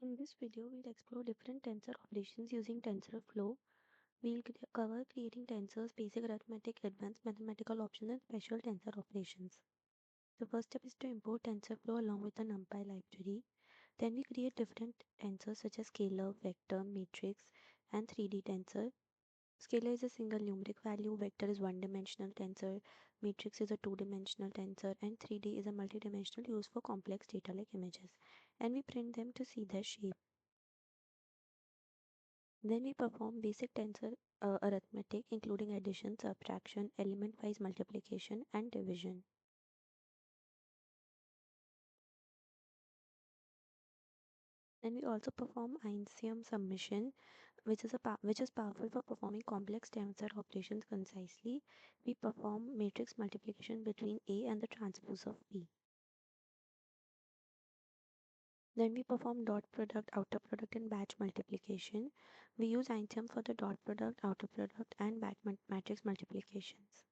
In this video, we'll explore different tensor operations using TensorFlow. We'll cover creating tensors, basic arithmetic, advanced mathematical options, and special tensor operations. The first step is to import TensorFlow along with the NumPy library. Then we create different tensors such as scalar, vector, matrix, and 3D tensor. Scalar is a single numeric value, vector is one-dimensional tensor, matrix is a two-dimensional tensor, and 3D is a multi-dimensional used for complex data like images. And we print them to see their shape. Then we perform basic tensor arithmetic including addition, subtraction, element-wise multiplication, and division. Then we also perform Einstein summation, which is powerful for performing complex tensor operations concisely. We perform matrix multiplication between A and the transpose of B. Then we perform dot product, outer product, and batch multiplication. We use Einstein for the dot product, outer product, and batch matrix multiplications.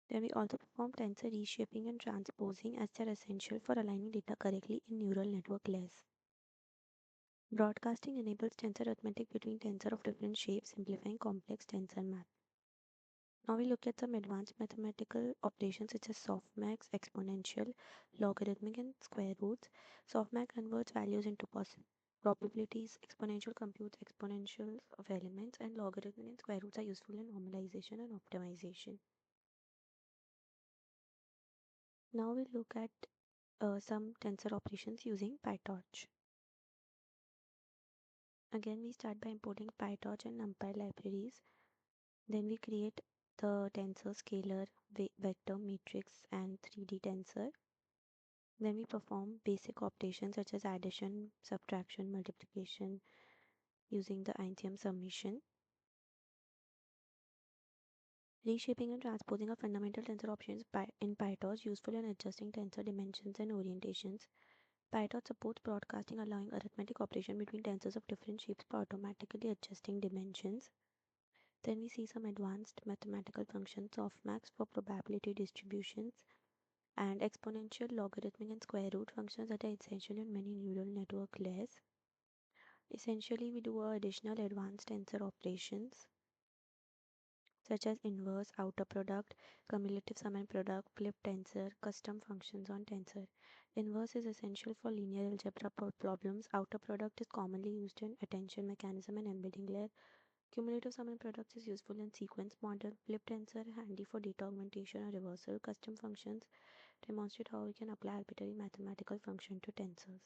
Then we also perform tensor reshaping and transposing as they're essential for aligning data correctly in neural network layers. Broadcasting enables tensor arithmetic between tensor of different shapes, simplifying complex tensor math. Now we look at some advanced mathematical operations such as softmax, exponential, logarithmic, and square roots. Softmax converts values into probabilities, exponential computes exponentials of elements, and logarithmic and square roots are useful in normalization and optimization. Now we look at some tensor operations using Pytorch. Again, we start by importing Pytorch and NumPy libraries. Then we create the tensor, scalar, vector, matrix, and 3D tensor. Then we perform basic operations such as addition, subtraction, multiplication using the Einstein summation. Reshaping and transposing are fundamental tensor operations in Pytorch, useful in adjusting tensor dimensions and orientations. Pytorch supports broadcasting, allowing arithmetic operation between tensors of different shapes by automatically adjusting dimensions. Then we see some advanced mathematical functions, softmax for probability distributions, and exponential, logarithmic, and square root functions that are essential in many neural network layers. Essentially, we do additional advanced tensor operations such as inverse, outer product, cumulative sum and product, flip tensor, custom functions on tensor. Inverse is essential for linear algebra problems. Outer product is commonly used in attention mechanism and embedding layer. Cumulative sum and product is useful in sequence model. Flip tensor handy for data augmentation or reversal. Custom functions demonstrate how we can apply arbitrary mathematical function to tensors.